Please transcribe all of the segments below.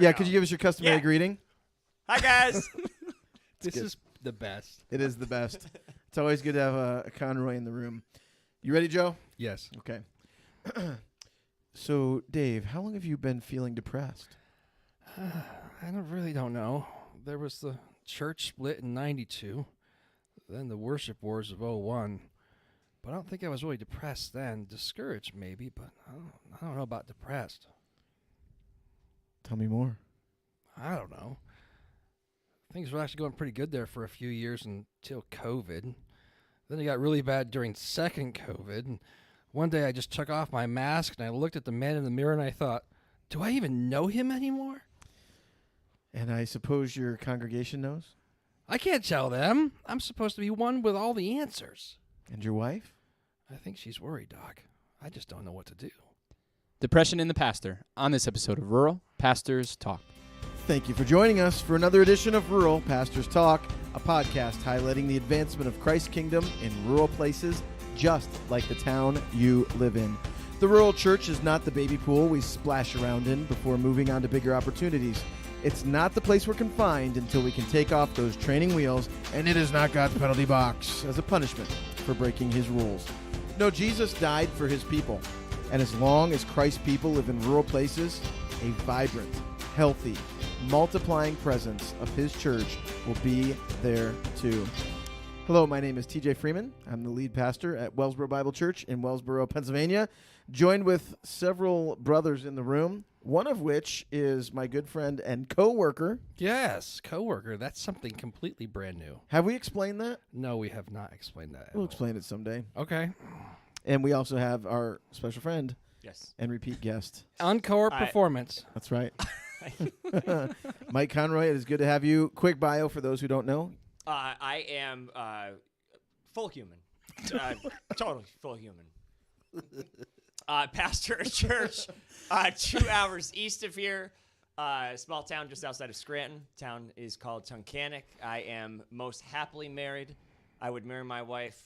Yeah, could you give us your customary greeting? Hi, guys. This is the best. It is the best. It's always good to have a Conroy in the room. You ready, Joe? Yes. Okay. So, Dave, how long have you been feeling depressed? I really don't know. There was the church split in 92, then the worship wars of 01. But I don't think I was really depressed then. Discouraged maybe, but I don't know about depressed. Tell me more. I don't know. Things were actually going pretty good there for a few years until COVID. Then it got really bad during second COVID. And one day I just took off my mask and I looked at the man in the mirror and I thought, do I even know him anymore? And I suppose your congregation knows? I can't tell them. I'm supposed to be one with all the answers. And your wife? I think she's worried, Doc. I just don't know what to do. Depression in the Pastor on this episode of Rural Pastors Talk. Thank you for joining us for another edition of Rural Pastors Talk, a podcast highlighting the advancement of Christ's kingdom in rural places, just like the town you live in. The rural church is not the baby pool we splash around in before moving on to bigger opportunities. It's not the place we're confined until we can take off those training wheels, and it is not God's penalty box as a punishment for breaking his rules. No, Jesus died for his people, and as long as Christ's people live in rural places, a vibrant, healthy, multiplying presence of his church will be there too. Hello, my name is TJ Freeman. I'm the lead pastor at Wellsboro Bible Church in Wellsboro, Pennsylvania, joined with several brothers in the room, one of which is my good friend and co-worker. Yes, coworker. That's something completely brand new. Have we explained that? No, we have not explained that. at We'll all. explain it someday. Okay. And we also have our special friend Yes. and repeat guest. Encore I- performance. That's right. Mike Conroy, it is good to have you. Quick bio for those who don't know. I am full human. Totally full human. Pastor a church 2 hours east of here. Small town just outside of Scranton. Town is called Tunkhannock. I am most happily married. I would marry my wife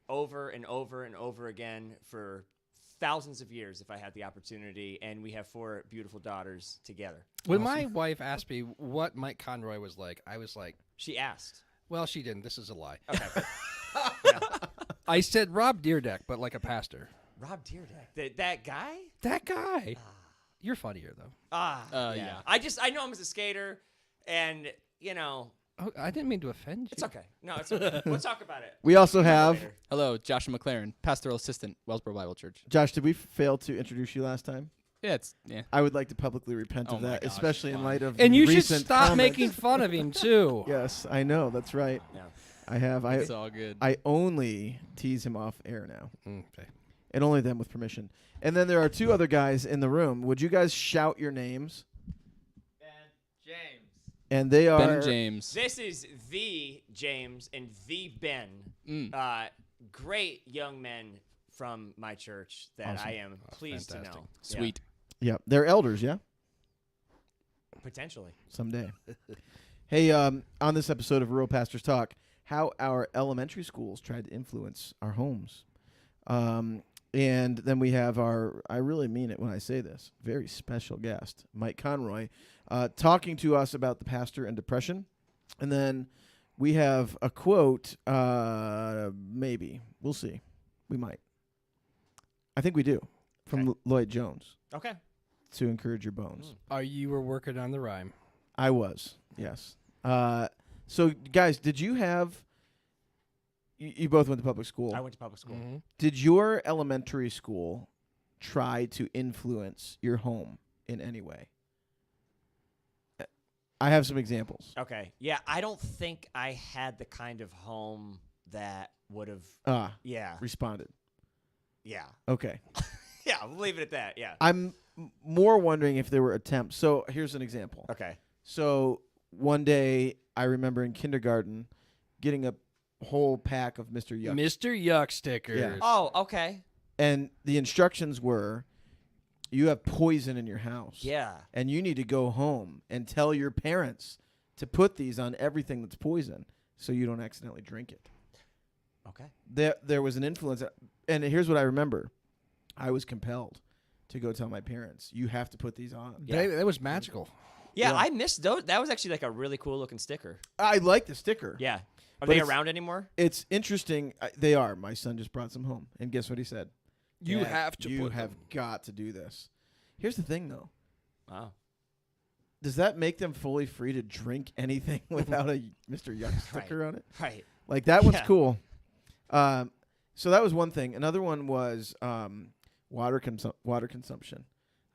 over and over and over again for thousands of years if I had the opportunity, and we have 4 beautiful daughters together. When my wife asked me what Mike Conroy was like, I was like, She asked. well, she didn't. This is a lie. Okay. I said Rob Deerdeck, but like a pastor. Rob Deerdeck. That guy? That guy. You're funnier, though. Yeah. I know him as a skater, and, you know, Oh, I didn't mean to offend you. it's okay. No, it's okay. We'll talk about it. We also have, later. Hello, Joshua McLaren, pastoral assistant, Wellsboro Bible Church. Josh, did we fail to introduce you last time? Yeah. I would like to publicly repent Oh of my that, gosh, especially in fine. light of And the you should recent stop comments. making fun of him, too. Yes, I know. That's right. Yeah. I have. It's all good. I only tease him off air now, Okay. and only them with permission. And then there are 2 other guys in the room. Would you guys shout your names? And they are Ben and James. This is the James and the Ben. Mm. Great young men from my church that Awesome. I am pleased fantastic. to know. Sweet. Yeah, they're elders. Yeah, Yeah, potentially. someday. Hey, on this episode of Rural Pastors Talk, how our elementary schools tried to influence our homes. And then we have our, I really mean it when I say this, very special guest, Mike Conroy, talking to us about the pastor and depression. And then we have a quote, maybe. We'll see. We might. I think we do, from Okay. Lloyd Jones, Okay. to encourage your bones. You were working on the rhyme. I was, yes. So, guys, did you have, you both went to public school. I went to public school. Mm-hmm. Did your elementary school try to influence your home in any way? I have some examples. Okay. Yeah, I don't think I had the kind of home that would have. Yeah. Responded. Yeah. Okay. Yeah, we'll leave it at that. Yeah. I'm more wondering if there were attempts. So here's an example. Okay. So one day I remember in kindergarten getting a whole pack of Mr. Yuck. Mr. Yuck stickers. Yeah. Oh, okay. And the instructions were, you have poison in your house. Yeah. And you need to go home and tell your parents to put these on everything that's poison so you don't accidentally drink it. Okay. There was an influence. And here's what I remember. I was compelled to go tell my parents, you have to put these on. Yeah. That was magical. Yeah, Yeah. I missed those. That was actually like a really cool looking sticker. I like the sticker. Yeah. Are But they it's- around anymore? It's interesting. They are. My son just brought some home, and guess what he said? You "Dad, have to You put have them." got to do this. Here's the thing, though. Wow. Does that make them fully free to drink anything without a Mr. Yuck sticker on it? Right. Like that one's Yeah. cool. So that was one thing. Another one was water consumption.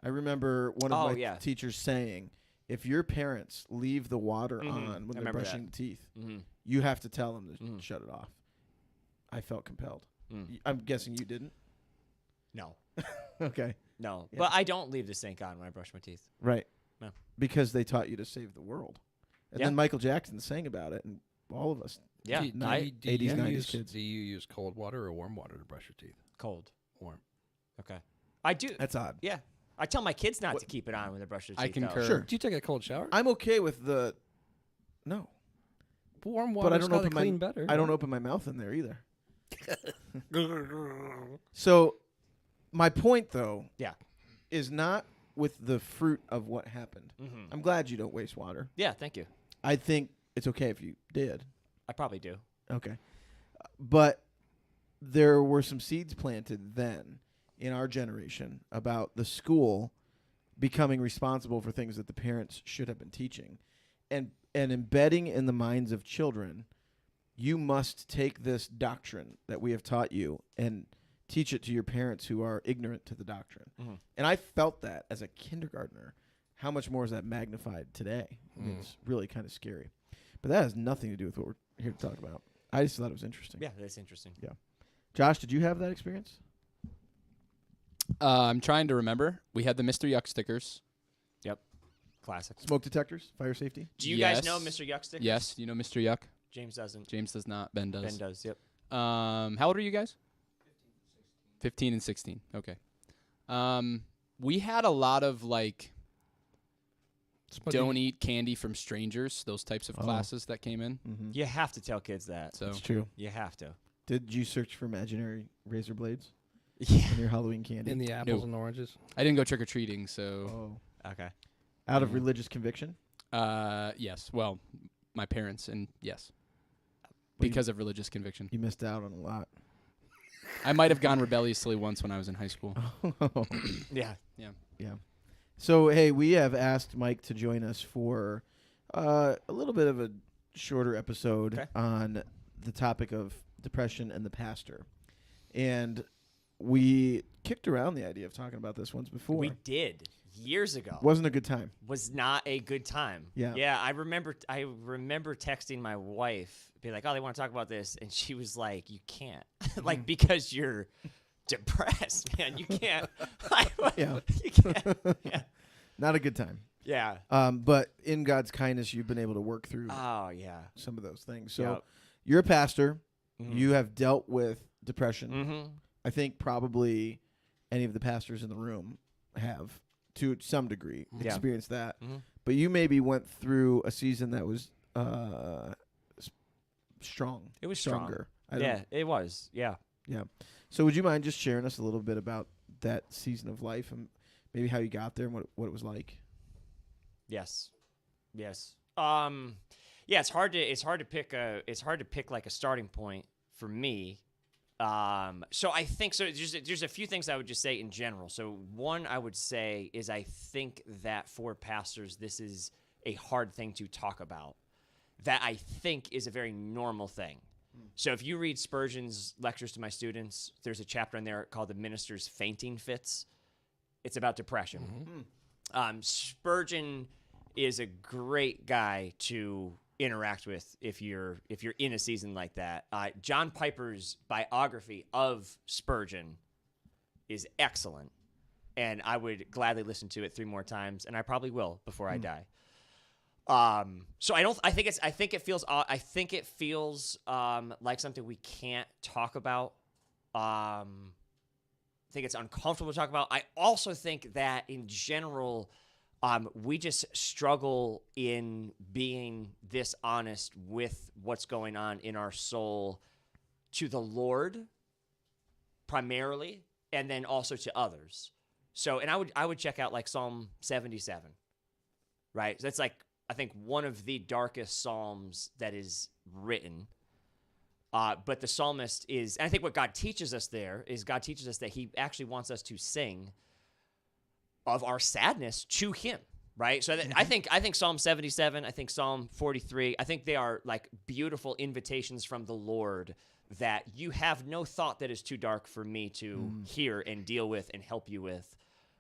I remember one of Oh, my yeah. teachers saying, if your parents leave the water Mhm. on I when they're remember brushing teeth, Mm-hmm. you have to tell them to Mhm. shut it off. I felt compelled. Mm. I'm guessing you didn't. No. Okay. No. Yeah. But I don't leave the sink on when I brush my teeth. Right. No. Because they taught you to save the world. And Yeah. then Michael Jackson sang about it, and all of us. Yeah. Do, do, I- you- do 80s, you 90s use, kids. Do you use cold water or warm water to brush your teeth? Cold. Warm. Okay. I do. That's odd. Yeah. I tell my kids not What- to keep it on when they brush their I teeth. though. concur. Sure. Do you take a cold shower? I'm okay with the. No. Warm But I water's don't gotta open my. clean better. I don't open my mouth in there either. So, my point though. Yeah. Is not with the fruit of what happened. Mm-hmm. I'm glad you don't waste water. Yeah. Thank you. I think it's okay if you did. I probably do. Okay. But there were some seeds planted then in our generation about the school becoming responsible for things that the parents should have been teaching and embedding in the minds of children, you must take this doctrine that we have taught you and teach it to your parents who are ignorant to the doctrine. Mhm. And I felt that as a kindergartner. How much more is that magnified today? I mean, it's really kind of scary. But that has nothing to do with what we're here to talk about. I just thought it was interesting. Yeah. That's interesting. Josh, did you have that experience? I'm trying to remember. We had the Mr. Yuck stickers. Classic. Smoke detectors, fire safety? Do you guys Yes. know Mr. Yuck stickers? Yes, you know Mr. Yuck. James doesn't. James does not. Ben does. Ben does. Yep. How old are you guys? 15 and 16. Okay. We had a lot of like don't eat candy from strangers, those types of Oh. classes that came in. Mm-hmm. You have to tell kids that. So That's true. You have to. Did you search for imaginary razor blades Yeah. in your Halloween candy? In the apples and oranges. I didn't go trick or treating, so Oh. Okay. Out of Mhm. religious conviction? yes. Well, my parents and yes, Well, you- because of religious conviction. You missed out on a lot. I might have gone rebelliously once when I was in high school. Yeah. So, hey, we have asked Mike to join us for a little bit of a shorter episode Okay. on the topic of depression and the pastor. And we kicked around the idea of talking about this once before. We did years ago. Wasn't a good time. Was not a good time. Yeah. Yeah. I remember texting my wife, be like, "Oh, they want to talk about this," and she was like, "You can't, like, because you're depressed, man. You can't. Yeah. You can't. Yeah. Not a good time. Yeah. But in God's kindness, you've been able to work through Oh yeah. some of those things. So Yep. you're a pastor. Mhm. You have dealt with depression. Mhm. I think probably any of the pastors in the room have, to some degree, Yeah. experienced that. Mhm. But you maybe went through a season that was strong. It was strong. stronger. I don't- Yeah, it was. Yeah. So would you mind just sharing us a little bit about that season of life and maybe how you got there and what it was like? Yes. Yes. Yeah, it's hard to pick like a starting point for me. So I think so there's a few things I would just say in general. So one I would say is I think that for pastors this is a hard thing to talk about. That I think is a very normal thing. So if you read Spurgeon's lectures to my students, there's a chapter in there called The Minister's Fainting Fits. It's about depression. Spurgeon is a great guy to interact with if you're in a season like that. John Piper's biography of Spurgeon is excellent, and I would gladly listen to it 3 more times, and I probably will before I die. So I think it feels like something we can't talk about. I think it's uncomfortable to talk about. I also think that in general, we just struggle in being this honest with what's going on in our soul to the Lord primarily, and then also to others. So, and I would check out like Psalm 77. right? So that's like, I think, one of the darkest psalms that is written. But the psalmist is, and I think what God teaches us there is God teaches us that he actually wants us to sing of our sadness to him, right? So I think Psalm 77, I think Psalm 43, I think they are like beautiful invitations from the Lord that you have no thought that is too dark for me to hear and deal with and help you with.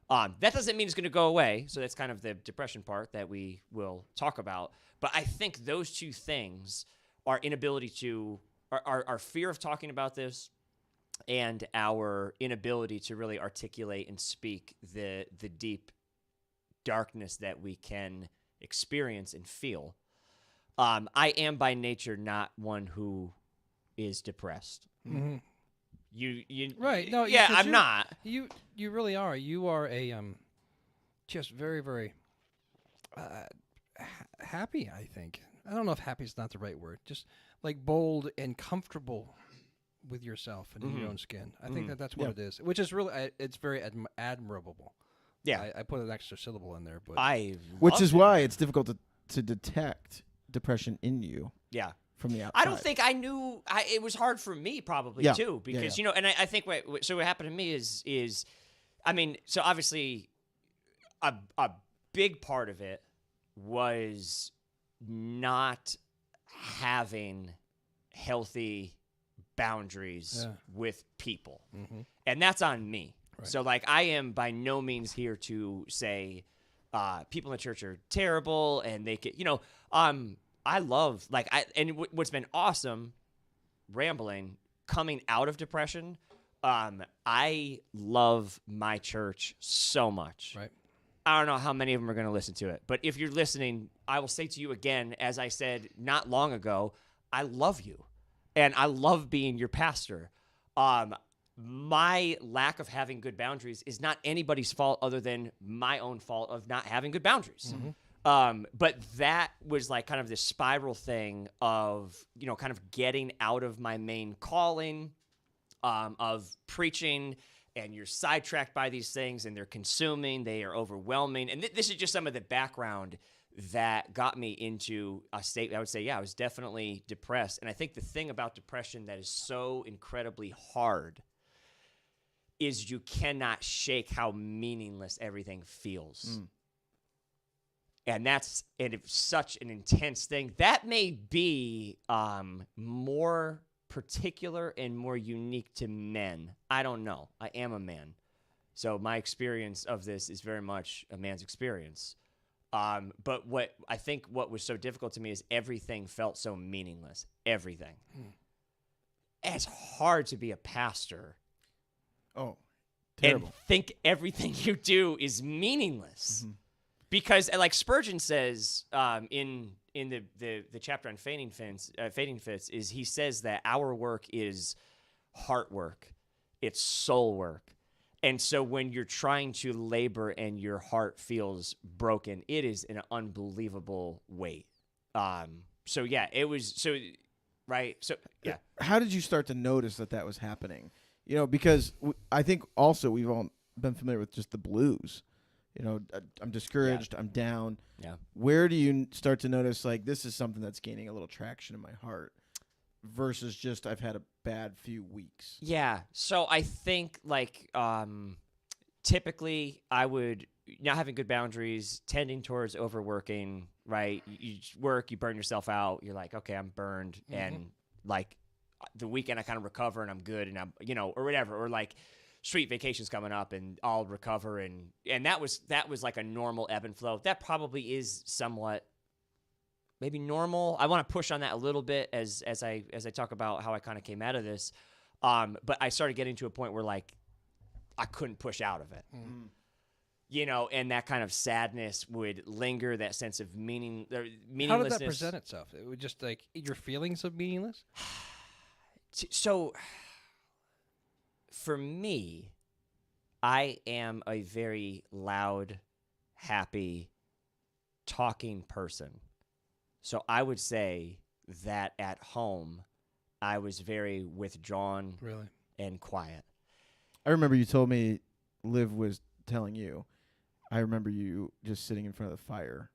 That doesn't mean it's going to go away. So that's kind of the depression part that we will talk about. But I think those two things, our inability to, our fear of talking about this and our inability to really articulate and speak the deep darkness that we can experience and feel. I am by nature not one who is depressed. Mm-hmm. You Right? No, yeah, 'cause I'm not. You really are. You are a just very very happy. I think. I don't know if happy is not the right word. Just like bold and comfortable with yourself and in your own skin. I think that's what it is, which is really it's very admirable. Yeah, I put an extra syllable in there, but Which love is it. why it's difficult to detect depression in you Yeah. from the outside. I don't think I knew. It was hard for me probably Yeah. too because you know, and I think so. What happened to me is, I mean, so obviously, a big part of it was not having healthy boundaries with people, and that's on me. Right. So like, I am by no means here to say people in the church are terrible and they could, you know, I love what's been awesome, rambling, coming out of depression. I love my church so much. right. I don't know how many of them are going to listen to it, but if you're listening, I will say to you again, as I said not long ago, I love you, and I love being your pastor. My lack of having good boundaries is not anybody's fault other than my own fault of not having good boundaries. But that was like kind of this spiral thing of, you know, kind of getting out of my main calling, of preaching, and you're sidetracked by these things and they're consuming, they are overwhelming. And this is just some of the background that got me into a state. I would say, yeah, I was definitely depressed. And I think the thing about depression that is so incredibly hard is you cannot shake how meaningless everything feels. And it's such an intense thing. That may be more particular and more unique to men. I don't know. I am a man. So my experience of this is very much a man's experience. But what was so difficult to me is everything felt so meaningless. Everything. It's hard to be a pastor Oh, terrible. and think everything you do is meaningless. Because, like Spurgeon says in the chapter on fading fits, is he says that our work is heart work, it's soul work, and so when you're trying to labor and your heart feels broken, it is an unbelievable weight. So yeah, it was so right. So yeah, How did you start to notice that was happening? You know, because I think also we've all been familiar with just the blues. You know, I'm discouraged. I'm down. Yeah. Where do you start to notice, like, this is something that's gaining a little traction in my heart versus just I've had a bad few weeks? Yeah. So I think, like, typically I would not having good boundaries, tending towards overworking, right? You work, you burn yourself out. You're like, okay, I'm burned. And, like, the weekend I kind of recover and I'm good and I'm, you know, or whatever. Or, like, sweet vacation's coming up and I'll recover, and that was like a normal ebb and flow. That probably is somewhat maybe normal. I want to push on that a little bit as I talk about how I kind of came out of this. But I started getting to a point where, like, I couldn't push out of it. You know, and that kind of sadness would linger, that sense of meaninglessness. How did that present itself? It would just like your feelings of meaningless? So for me, I am a very loud, happy, talking person. So I would say that at home, I was very withdrawn Really? and quiet. I remember you told me, Liv was telling you, I remember you just sitting in front of the fire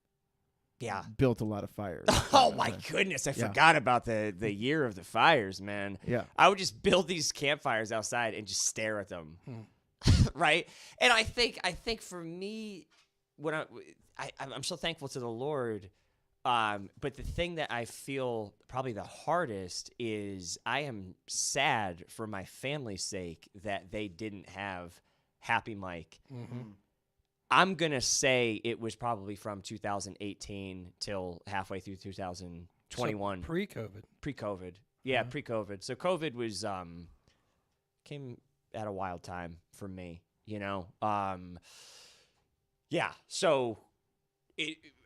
Yeah. built a lot of fires. Oh my goodness, I forgot about the year of the fires, man. Yeah. I would just build these campfires outside and just stare at them. Right? And I think for me, when I'm so thankful to the Lord, but the thing that I feel probably the hardest is I am sad for my family's sake that they didn't have Happy Mike. I'm going to say it was probably from 2018 till halfway through 2021. So pre-COVID. Pre-COVID. Yeah, pre-COVID. So COVID was came at a wild time for me, you know. Yeah, so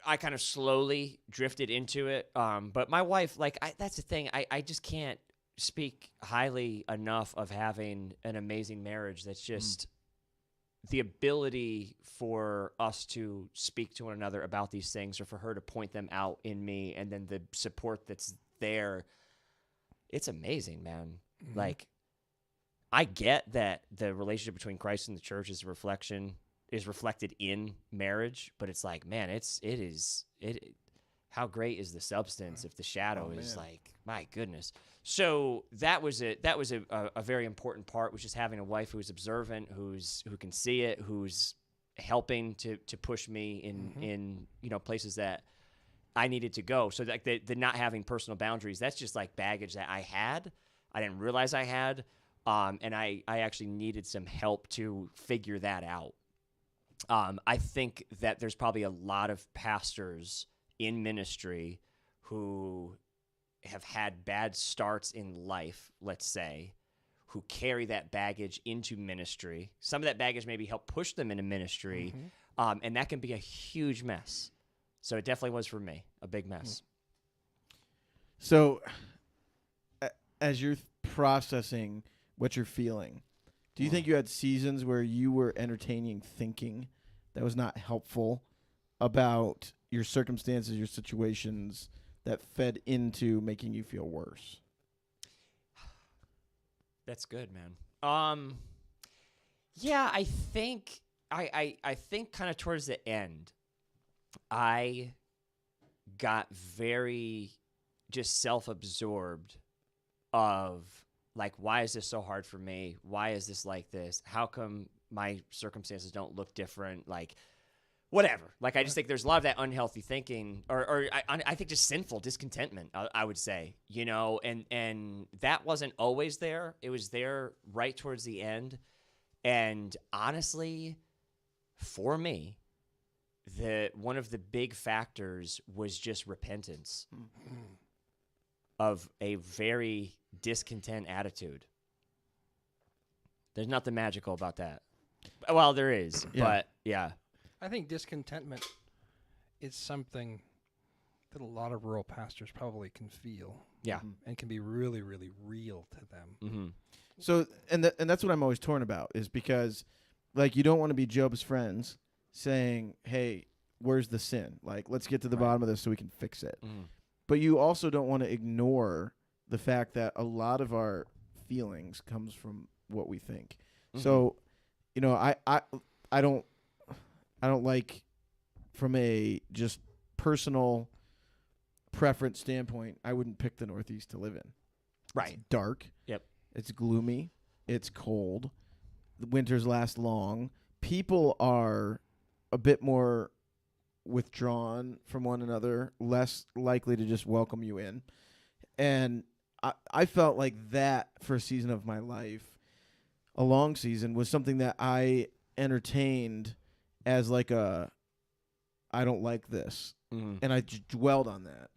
I kind of slowly drifted into it. But my wife, like, that's the thing. I just can't speak highly enough of having an amazing marriage that's just the ability for us to speak to one another about these things, or for her to point them out in me, and then the support that's there. It's amazing, man. Like, I get that the relationship between Christ and the church is reflected in marriage, but it's like, man, how great is the substance if the shadow is like, my goodness. So that was a very important part, was just having a wife who's observant, who can see it, who's helping to push me in places that I needed to go. So like the not having personal boundaries, that's just like baggage that I didn't realize I had, and I actually needed some help to figure that out. I think that there's probably a lot of pastors in ministry who have had bad starts in life, let's say, who carry that baggage into ministry. Some of that baggage maybe help push them into ministry, and that can be a huge mess. So it definitely was for me, a big mess. So as you're processing what you're feeling, do you think you had seasons where you were entertaining thinking that was not helpful about your circumstances, your situations, that fed into making you feel worse? That's good, man. Yeah, I think I think kind of towards the end, I got very just self-absorbed of like, why is this so hard for me? Why is this like this? How come my circumstances don't look different? Like, whatever. Like, I just think there's a lot of that unhealthy thinking, or I think just sinful discontentment, I would say, you know, and that wasn't always there. It was there right towards the end. And honestly, for me, one of the big factors was just repentance of a very discontent attitude. There's nothing magical about that. Well, there is, but yeah. I think discontentment is something that a lot of rural pastors probably can feel. Yeah. And can be really, really real to them. So, and that's what I'm always torn about, is because, like, you don't want to be Job's friends saying, hey, where's the sin? Like, let's get to the bottom of this so we can fix it. But you also don't want to ignore the fact that a lot of our feelings comes from what we think. So, you know, I don't like, from a just personal preference standpoint, I wouldn't pick the Northeast to live in. Right. It's dark. Yep. It's gloomy. It's cold. The winters last long. People are a bit more withdrawn from one another, less likely to just welcome you in. And I felt like that for a season of my life, a long season, was something that I entertained as like I don't like this. And I dwelled on that.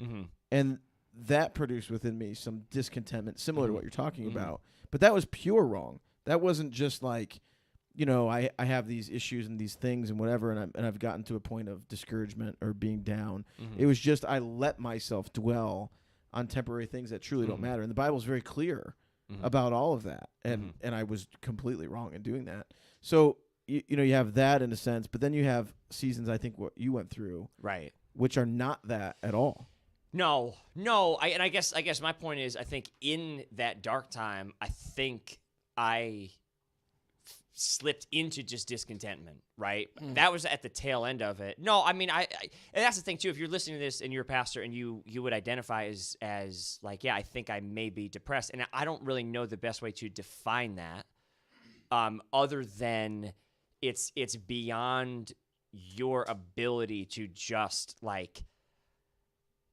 And that produced within me some discontentment, similar to what you're talking about. But that was pure wrong. That wasn't just like, you know, I have these issues and these things and whatever, and I've gotten to a point of discouragement or being down. It was just I let myself dwell on temporary things that truly don't matter. And the Bible is very clear about all of that. And I was completely wrong in doing that. So, you know, you have that in a sense, but then you have seasons, I think, what you went through, Right. which are not that at all. No. I guess my point is, I think in that dark time, I think I slipped into just discontentment, right? That was at the tail end of it. No, I mean, I and that's the thing too. If you're listening to this and you're a pastor and you would identify as like, yeah, I think I may be depressed, and I don't really know the best way to define that, other than it's beyond your ability to just like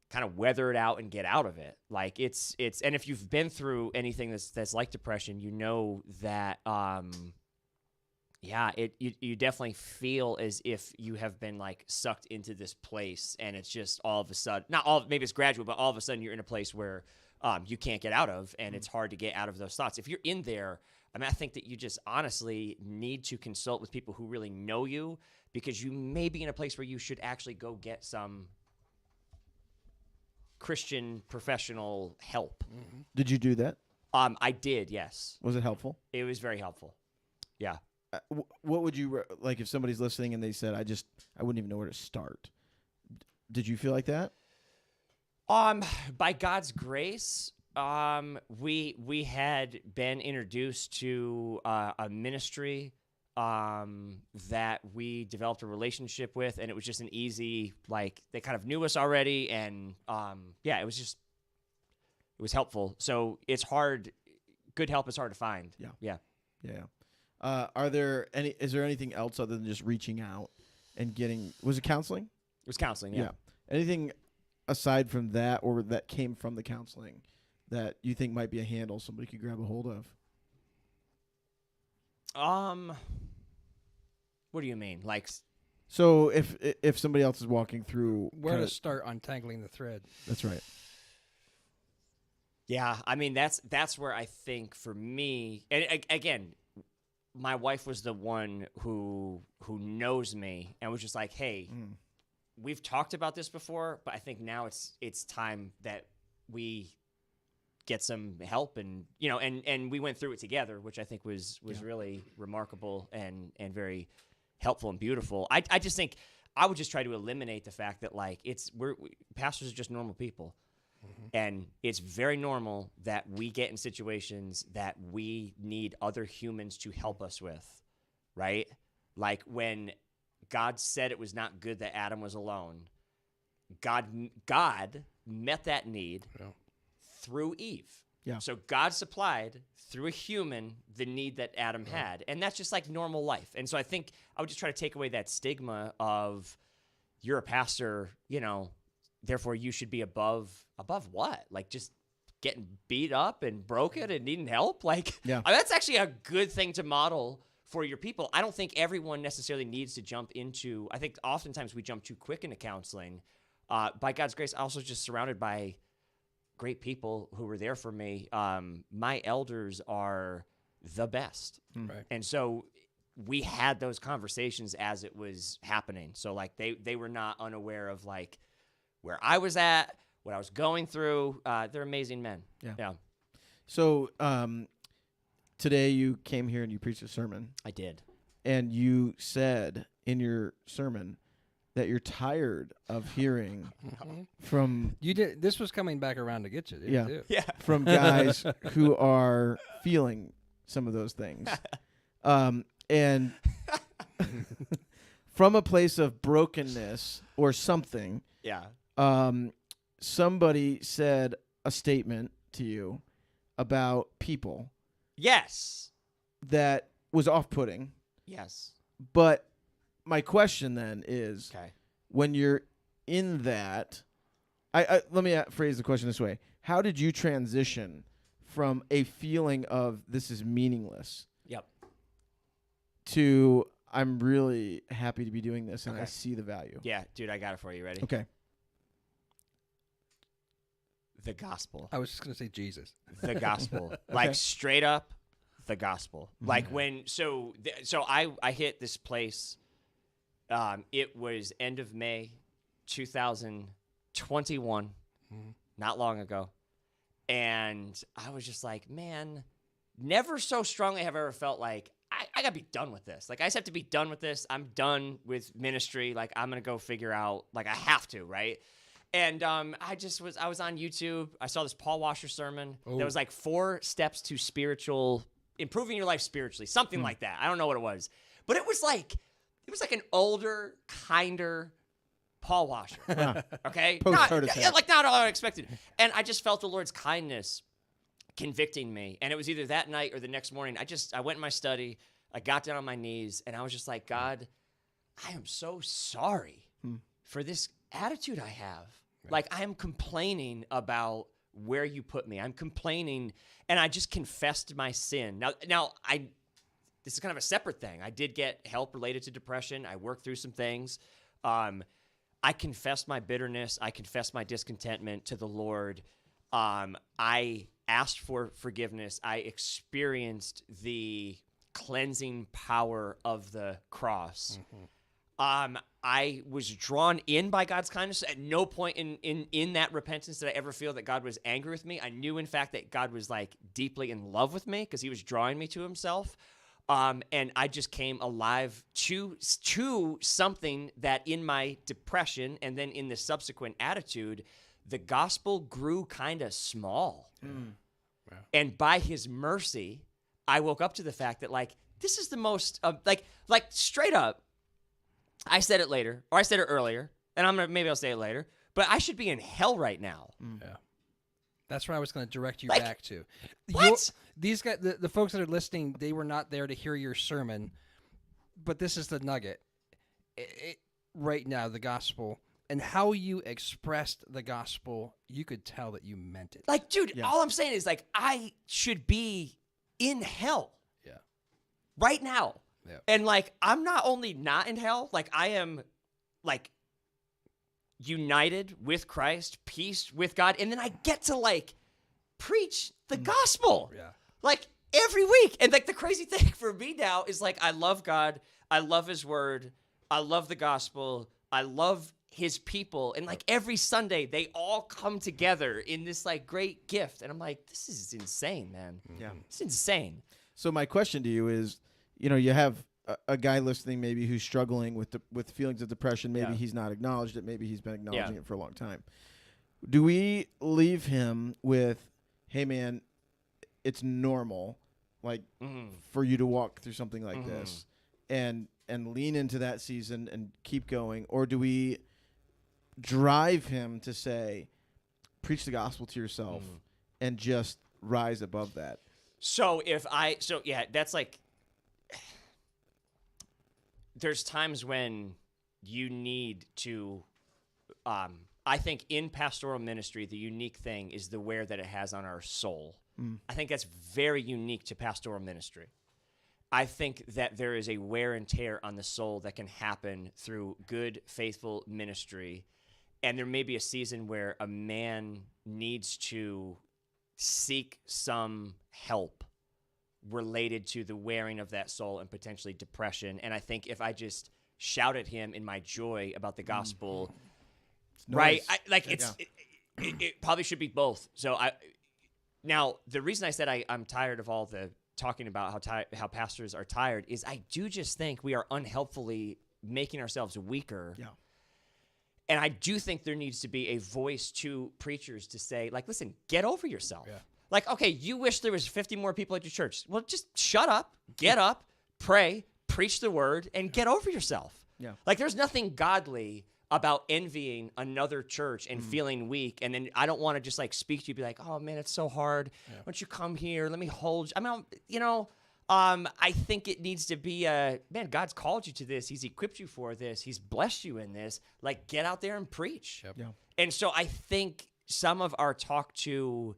kind of weather it out and get out of it. Like it's and if you've been through anything that's like depression, you know that you definitely feel as if you have been like sucked into this place, and it's just all of a sudden, maybe it's gradual, but all of a sudden you're in a place where you can't get out of, and it's hard to get out of those thoughts. If you're in there, I mean, I think that you just honestly need to consult with people who really know you, because you may be in a place where you should actually go get some Christian professional help. Did you do that? I did, yes. Was it helpful? It was very helpful. Yeah. What would you like if somebody's listening and they said, I wouldn't even know where to start? Did you feel like that? By God's grace, we had been introduced to a ministry that we developed a relationship with, and it was just an easy, like, they kind of knew us already, and it was helpful. So it's hard. Good help is hard to find. Yeah. Is there anything else other than just reaching out and was it counseling? It was counseling. Yeah. Anything aside from that, or that came from the counseling, that you think might be a handle somebody could grab a hold of? What do you mean? Like, so if somebody else is walking through, Where to start untangling the thread? That's right. yeah, I mean, that's where I think for me, and again, my wife was the one who knows me and was just like, hey, we've talked about this before, but I think now it's time that we get some help, and and we went through it together, which I think was really remarkable and very helpful and beautiful. I just think I would just try to eliminate the fact that like pastors are just normal people. And it's very normal that we get in situations that we need other humans to help us with, right? Like when God said it was not good that Adam was alone, God met that need through Eve. Yeah. So God supplied through a human the need that Adam had, and that's just like normal life. And so I think I would just try to take away that stigma of you're a pastor, therefore you should be above what? Like just getting beat up and broken and needing help? Like, that's actually a good thing to model for your people. I don't think everyone necessarily needs to jump into, I think oftentimes we jump too quick into counseling. By God's grace, also just surrounded by great people who were there for me. My elders are the best. Right. And so we had those conversations as it was happening. So like they were not unaware of like where I was at, what I was going through. They're amazing men. Yeah. So today you came here and you preached a sermon. I did. And you said in your sermon that you're tired of hearing from You did. This was coming back around to get you. Didn't it? Yeah. from guys who are feeling some of those things. And from a place of brokenness or something, Yeah. somebody said a statement to you about people Yes. that was off-putting. Yes. But my question then is, Okay. when you're in that, let me phrase the question this way. How did you transition from a feeling of this is meaningless Yep. to I'm really happy to be doing this and I Okay. see the value? Yeah, dude, I got it for you. Ready? Okay. The gospel. I was just gonna say Jesus. The gospel. Like straight up the gospel. Like so I hit this place. It was end of May 2021, not long ago. And I was just like, man, never so strongly have I ever felt like I gotta be done with this. Like I just have to be done with this. I'm done with ministry. Like I'm gonna go figure out, like I have to, right? And I was on YouTube. I saw this Paul Washer sermon. That was like 4 steps to spiritual improving your life spiritually, something like that. I don't know what it was, but it was like an older, kinder Paul Washer. Okay, Post-heart attack. like not all I expected, and I just felt the Lord's kindness convicting me, and it was either that night or the next morning. I went in my study, I got down on my knees, and I was just like, God, I am so sorry for this attitude I have. Like, I am complaining about where you put me. I'm complaining, and I just confessed my sin. Now, this is kind of a separate thing. I did get help related to depression. I worked through some things. I confessed my bitterness. I confessed my discontentment to the Lord. I asked for forgiveness. I experienced the cleansing power of the cross. I was drawn in by God's kindness. At no point in that repentance did I ever feel that God was angry with me. I knew, in fact, that God was like deeply in love with me because he was drawing me to himself. And I just came alive to something that in my depression and then in the subsequent attitude, the gospel grew kind of small. Wow. And by his mercy, I woke up to the fact that, like, this is the most, like straight up, I said it later, or I said it earlier, and maybe I'll say it later, but I should be in hell right now. Yeah. That's where I was going to direct you Like, back to. what? These guys, the folks that are listening, they were not there to hear your sermon, but this is the nugget. Right now, the gospel, and how you expressed the gospel, you could tell that you meant it. Like, dude, Yeah. all I'm saying is, like, I should be in hell. Yeah. Right now. Yeah. And, like, I'm not only not in hell, like, I am, like, united with Christ, peace with God, and then I get to, like, preach the gospel. Yeah. Like, every week. And, like, the crazy thing for me now is, like, I love God. I love his word. I love the gospel. I love his people. And, like, every Sunday, they all come together in this, like, great gift. And I'm like, this is insane, man. Yeah. It's insane. So my question to you is, you have a guy listening maybe who's struggling with feelings of depression. Maybe Yeah. he's not acknowledged it. Maybe he's been acknowledging Yeah. it for a long time. Do we leave him with, hey, man, it's normal, like, for you to walk through something like this and lean into that season and keep going? Or do we drive him to say, preach the gospel to yourself and just rise above that? So yeah, that's like, there's times when you need to, I think in pastoral ministry, the unique thing is the wear that it has on our soul. I think that's very unique to pastoral ministry. I think that there is a wear and tear on the soul that can happen through good, faithful ministry. And there may be a season where a man needs to seek some help related to the wearing of that soul and potentially depression. And I think if I just shout at him in my joy about the gospel, right? It probably should be both. So now the reason I said I'm tired of all the talking about how pastors are tired is I do just think we are unhelpfully making ourselves weaker. Yeah. And I do think there needs to be a voice to preachers to say, like, listen, get over yourself. Yeah. Like, okay, you wish there was 50 more people at your church. Well, just shut up, get up, pray, preach the word, and get over yourself. Yeah. Like, there's nothing godly about envying another church and feeling weak. And then I don't want to just, like, speak to you, be like, oh, man, it's so hard. Why don't you come here? Let me hold you. I mean, I think it needs to be man, God's called you to this. He's equipped you for this. He's blessed you in this. Like, get out there and preach. Yep. Yeah. And so I think some of our talk to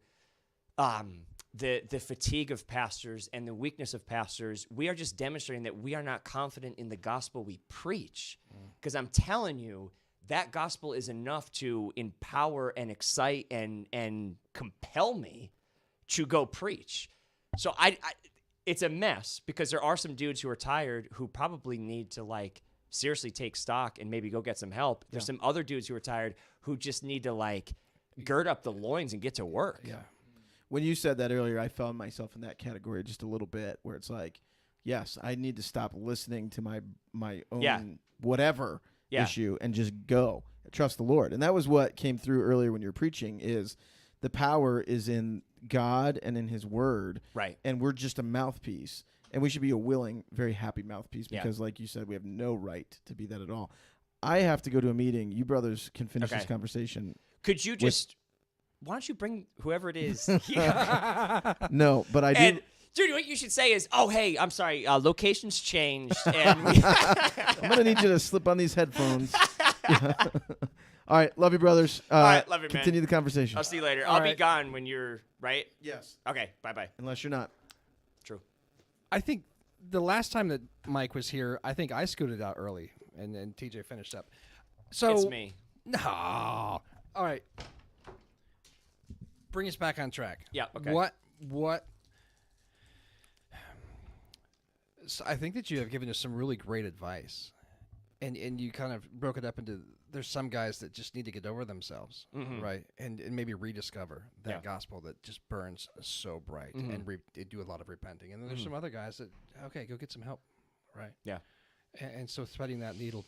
the fatigue of pastors and the weakness of pastors, we are just demonstrating that we are not confident in the gospel we preach. Because I'm telling you, that gospel is enough to empower and excite and compel me to go preach. So I it's a mess because there are some dudes who are tired who probably need to, like, seriously take stock and maybe go get some help. There's some other dudes who are tired who just need to, like, gird up the loins and get to work. Yeah. When you said that earlier, I found myself in that category just a little bit, where it's like, yes, I need to stop listening to my own Yeah. whatever Yeah. issue and just go trust the Lord. And that was what came through earlier when you were preaching, is the power is in God and in His Word, Right. and we're just a mouthpiece. And we should be a willing, very happy mouthpiece Yeah. because, like you said, we have no right to be that at all. I have to go to a meeting. You brothers can finish Okay. this conversation. Could you just? Why don't you bring whoever it is here? No, but I do. And dude, what you should say is, "Oh, hey, I'm sorry, locations changed, and we I'm going to need you to slip on these headphones. All right. Love you, brothers. All right, love you, man. Continue the conversation. I'll see you later. All I'll be right. gone when you're right." Yes. Okay, bye. Unless you're not. True. I think the last time that Mike was here, I think I scooted out early, and then TJ finished up. So It's me. No. All right. Bring us back on track. Yeah, okay. What? So I think that you have given us some really great advice, and you kind of broke it up into. There's some guys that just need to get over themselves, right, and maybe rediscover that Yeah. gospel that just burns so bright, and they do a lot of repenting. And then there's some other guys that go get some help, right? Yeah. And so threading that needle.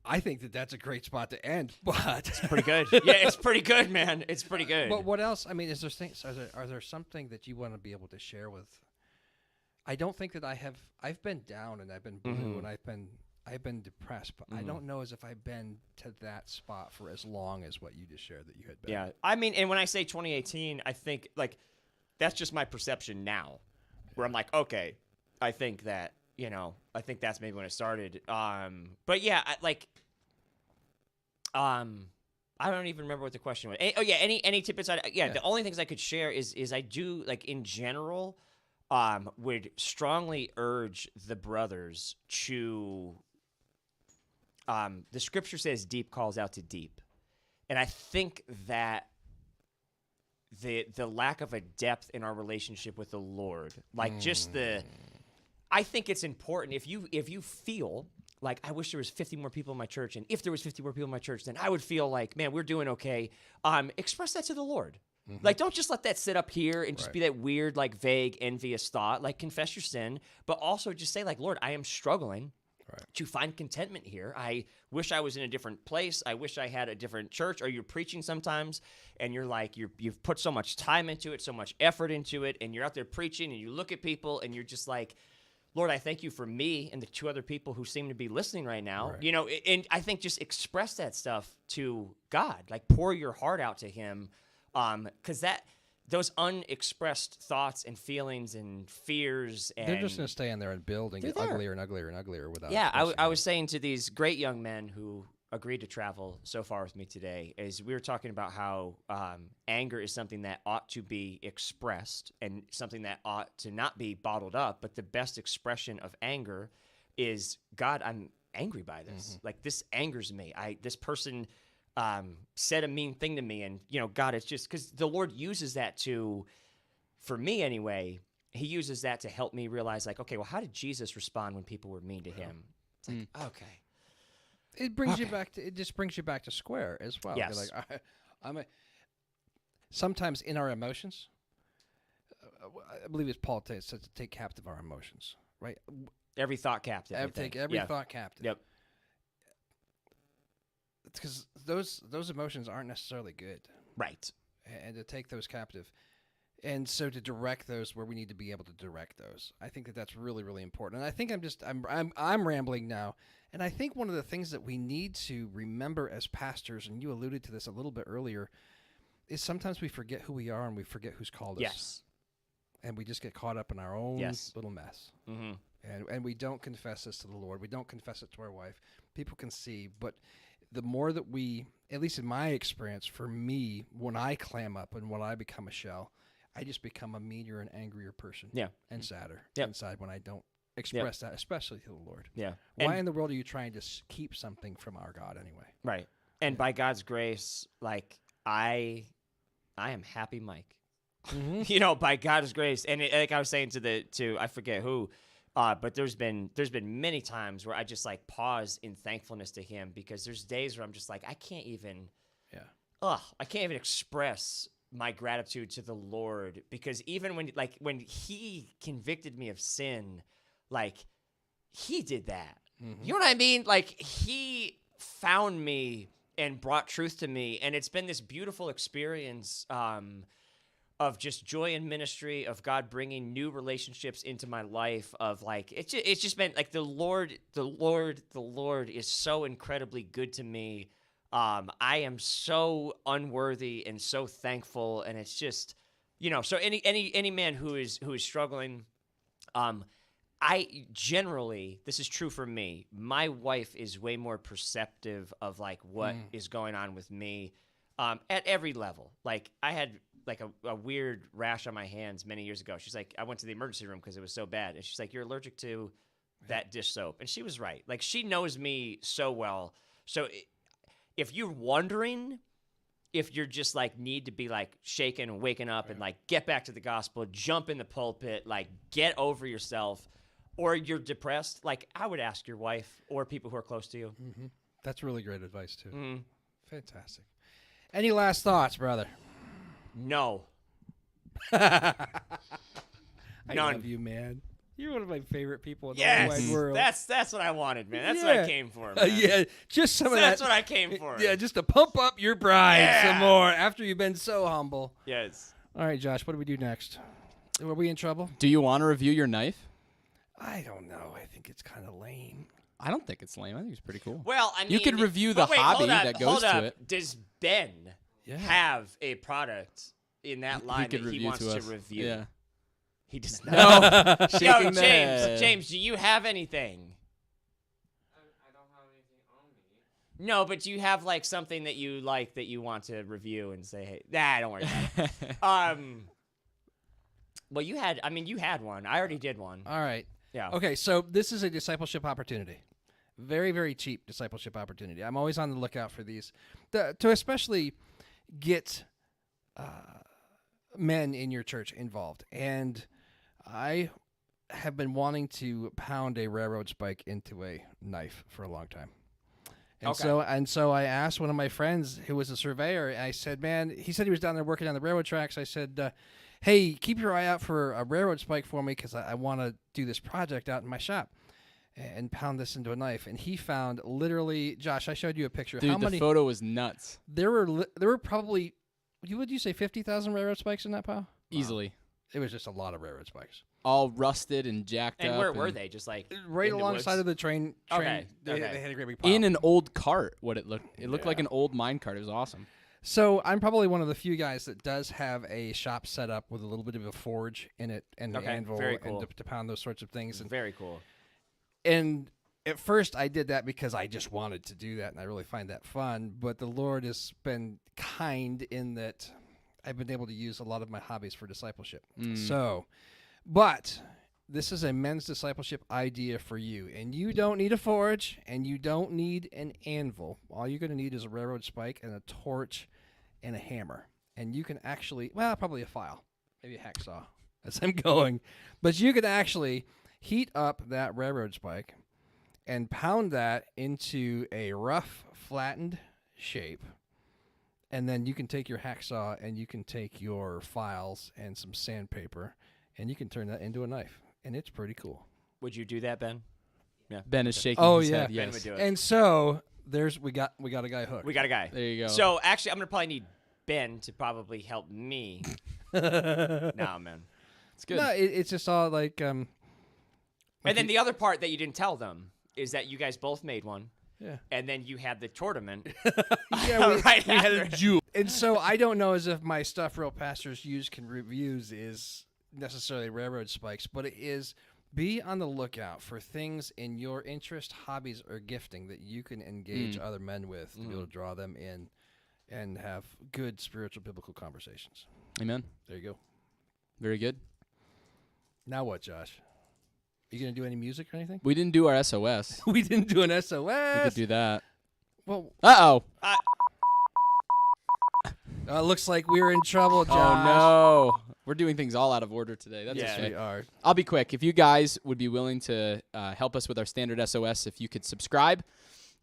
I think that that's a great spot to end, but Pretty good. Yeah, it's pretty good, man. It's pretty good. But what else? I mean, is there things? Are there something that you want to be able to share with? I don't think that I have. I've been down and I've been blue and I've been depressed, but I don't know as if I've been to that spot for as long as what you just shared that you had been. Yeah, I mean, and when I say 2018, I think like that's just my perception now, where I'm like, okay, I think that I think that's maybe when it started. But yeah, I don't even remember what the question was. Any tidbits? The only things I could share is I do like in general, would strongly urge the brothers to. The scripture says deep calls out to deep. And I think that the lack of a depth in our relationship with the Lord, like I think it's important if you feel like I wish there was 50 more people in my church, and if there was 50 more people in my church, then I would feel like, man, we're doing okay. Express that to the Lord. Like, don't just let that sit up here and just be that weird, like, vague, envious thought. Like, confess your sin, but also just say, like, Lord, I am struggling to find contentment here. I wish I was in a different place. I wish I had a different church. Or you're preaching sometimes, and you're like, you've put so much time into it, so much effort into it, and you're out there preaching, and you look at people, and you're just like, Lord, I thank you for me and the two other people who seem to be listening right now. And I think just express that stuff to God. Like, pour your heart out to Him. Because those unexpressed thoughts and feelings and fears, and They're just going to stay in there and build and get They're there. uglier and uglier and uglier without. yeah, expressing I it. was saying to these great young men who agreed to travel so far with me today, is we were talking about how anger is something that ought to be expressed and something that ought to not be bottled up. But the best expression of anger is, God, I'm angry by this. Like, this angers me. This person said a mean thing to me, and God, it's just because the Lord uses that for me anyway, He uses that to help me realize, like, okay, well, how did Jesus respond when people were mean to Him? It's like, okay. It brings you back to. It just brings you back to square as well. You're Yes. like, sometimes in our emotions, I believe it's Paul says to take captive our emotions, right? Every thought captive. I Take think. every Yeah. thought captive. Yep. It's because those emotions aren't necessarily good, Right. and to take those captive, and so to direct those where we need to be able to direct those. I think that that's really, really important. And I think I'm rambling now. And I think one of the things that we need to remember as pastors, and you alluded to this a little bit earlier, is sometimes we forget who we are and we forget who's called us. Yes. And we just get caught up in our own little mess. Mm-hmm. And we don't confess this to the Lord. We don't confess it to our wife. People can see. But the more that we, at least in my experience, for me, when I clam up and when I become a shell, I just become a meaner and angrier person. Yeah. And sadder Yep. inside when I don't express that, especially to the Lord. Yeah. Why And- in the world are you trying to keep something from our God anyway? Right. And by God's grace, like, I am happy Mike. By God's grace. And like I was saying to I forget who, but there's been many times where I just like pause in thankfulness to Him, because there's days where I'm just like, I can't even express my gratitude to the Lord, because even when He convicted me of sin, like, He did that. You know what I mean? Like, He found me and brought truth to me. And it's been this beautiful experience of just joy in ministry, of God bringing new relationships into my life, of like, it's just been like the Lord is so incredibly good to me. I am so unworthy and so thankful. And it's just, so any man who is struggling, I generally, this is true for me, my wife is way more perceptive of like what is going on with me at every level. Like I had like a weird rash on my hands many years ago. She's like, I went to the emergency room because it was so bad. And she's like, you're allergic to that dish soap. And she was right. Like she knows me so well. So if you're wondering if you're just like need to be like shaken and waking up and like get back to the gospel, jump in the pulpit, like get over yourself, or you're depressed, like I would ask your wife or people who are close to you. Mm-hmm. That's really great advice too. Mm. Fantastic. Any last thoughts, brother? No. I None. love you, man. You're one of my favorite people in the Yes, whole wide world. that's what I wanted, man. That's what Yeah. I came for, man. Yeah, just some of That's that. what I came for. Yeah, just to pump up your pride Yeah. some more after you've been so humble. Yes. All right, Josh, what do we do next? Are we in trouble? Do you want to review your knife? I don't know. I think it's kind of lame. I don't think it's lame. I think it's pretty cool. Well, I mean, You could review the but wait, hobby hold up, that goes hold to up. it. Does Ben Yeah. have a product in that line could that he review wants to to us. review? Yeah. He does No. not. Yo, Shaking the head. James, do you have anything? I don't have anything on me. No, but do you have like something that you like that you want to review and say, hey, don't worry about it. Well, you had one. I already did one. All right. Yeah. Okay, so this is a discipleship opportunity. Very, very cheap discipleship opportunity. I'm always on the lookout for these to especially get men in your church involved. And I have been wanting to pound a railroad spike into a knife for a long time. And Okay. so I asked one of my friends who was a surveyor. I said, man, he said he was down there working on the railroad tracks. I said, hey, keep your eye out for a railroad spike for me because I want to do this project out in my shop and pound this into a knife. And he found literally, Josh, I showed you a picture. Dude, How the many? photo was nuts. There were probably, would you say 50,000 railroad spikes in that pile? Easily. It was just a lot of railroad spikes. All rusted and jacked And up. where were they? Just like Right in the alongside woods? of the train. Okay, They okay. had a great big pile. In an old cart, what it looked. It looked like Yeah. an old mine cart. It was awesome. So I'm probably one of the few guys that does have a shop set up with a little bit of a forge in it and Okay, an anvil very cool. and to pound those sorts of things. Very cool. And at first I did that because I just wanted to do that and I really find that fun. But the Lord has been kind in that I've been able to use a lot of my hobbies for discipleship. So, but this is a men's discipleship idea for you. And you don't need a forge and you don't need an anvil. All you're going to need is a railroad spike and a torch and a hammer. And you can actually, well, probably a file, maybe a hacksaw as I'm going. But you can actually heat up that railroad spike and pound that into a rough, flattened shape. And then you can take your hacksaw and you can take your files and some sandpaper and you can turn that into a knife. And it's pretty cool. Would you do that, Ben? Yeah. Ben is shaking Oh, his yeah. head. Ben Yes. would do it. And so we got a guy hooked. We got a guy. There you go. So actually, I'm gonna probably need Ben to probably help me. Nah, man. it's good. No, it's just all like And then the other part that you didn't tell them is that you guys both made one, yeah. and then you had the tournament. Yeah, Right we had a after. jewel. And so I don't know as if my stuff real pastors use can reviews is necessarily railroad spikes, but it is be on the lookout for things in your interest, hobbies, or gifting that you can engage other men with to be able to draw them in and have good spiritual biblical conversations. Amen. There you go. Very good. Now what, Josh? Are you going to do any music or anything? We didn't do our SOS. We didn't do an SOS. We could do that. Well, Uh-oh. looks like we're in trouble, Josh. Oh, no. We're doing things all out of order today. That's Yeah. okay. We are. I'll be quick. If you guys would be willing to help us with our standard SOS, if you could subscribe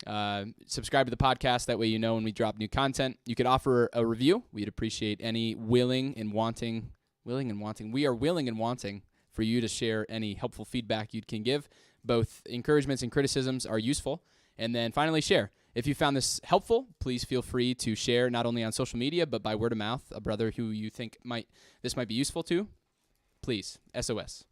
to the podcast. That way you know when we drop new content. You could offer a review. We'd appreciate any willing and wanting. We are willing and wanting for you to share any helpful feedback you can give. Both encouragements and criticisms are useful. And then finally, share. If you found this helpful, please feel free to share not only on social media, but by word of mouth, a brother who you think this might be useful to. Please, SOS.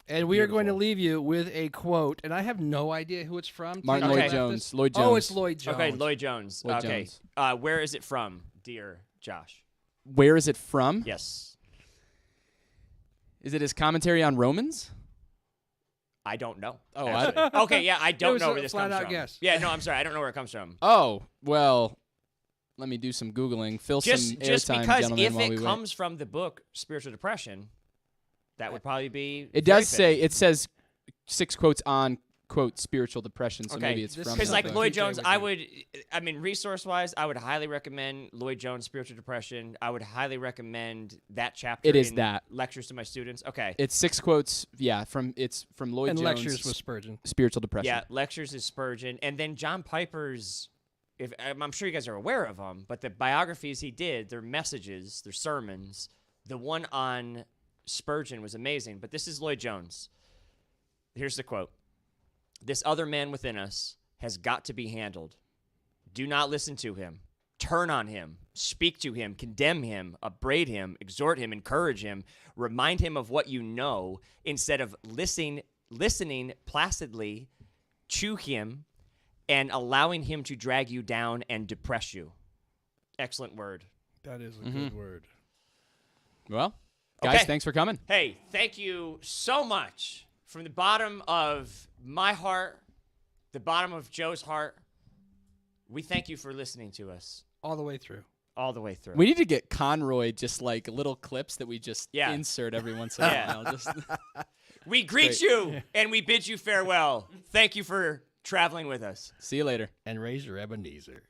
And we are going to leave you with a quote, and I have no idea who it's from. Martin Okay. Lloyd Jones. Lloyd Jones. Oh, it's Lloyd Jones. Okay, Lloyd Jones. Lloyd okay. Jones. Where is it from, dear Josh? Where is it from? Yes. Is it his commentary on Romans? I don't know. Oh, actually. Okay, yeah, I It don't was know a where this comes flat-out from. guess. Yeah, no, I'm sorry. I don't know where it comes from. Oh, well, let me do some Googling. Fill some Just airtime, because gentlemen, if while we it wait. comes from the book Spiritual Depression, that would probably be It very does say, fitting. it says 6 quotes on, quote, spiritual depression, so Okay, maybe it's this from Because is like something. Lloyd TJ Jones, would I mean, resource-wise, I would highly recommend Lloyd Jones' Spiritual Depression. I would highly recommend that chapter. It is in that. lectures to my students. Okay. It's 6 quotes, it's from Lloyd And Jones' lectures with Spurgeon. Spiritual Depression. Yeah, lectures is Spurgeon, and then John Piper's. If I'm sure you guys are aware of them, but the biographies he did, their messages, their sermons. The one on Spurgeon was amazing. But this is Lloyd Jones. Here's the quote: "This other man within us has got to be handled. Do not listen to him. Turn on him. Speak to him. Condemn him. Upbraid him. Exhort him. Encourage him. Remind him of what you know instead of listening placidly to him and allowing him to drag you down and depress you." Excellent word. That is a Mm-hmm. good word. Well, guys, Okay. thanks for coming. Hey, thank you so much from the bottom of my heart, the bottom of Joe's heart. We thank you for listening to us All the way through. all the way through. We need to get Conroy just like little clips that we just Yeah. insert every once in a Yeah. while. Just We greet Great. you and we bid you farewell. Thank you for traveling with us. see you later. And raise your Ebenezer.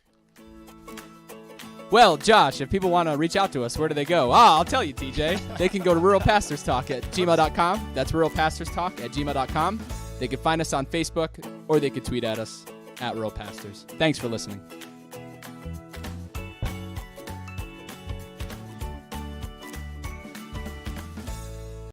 Well, Josh, if people want to reach out to us, where do they go? I'll tell you, TJ. They can go to ruralpastorstalk@gmail.com. That's ruralpastorstalk@gmail.com. They can find us on Facebook, or they could tweet at us @ruralpastors. Thanks for listening.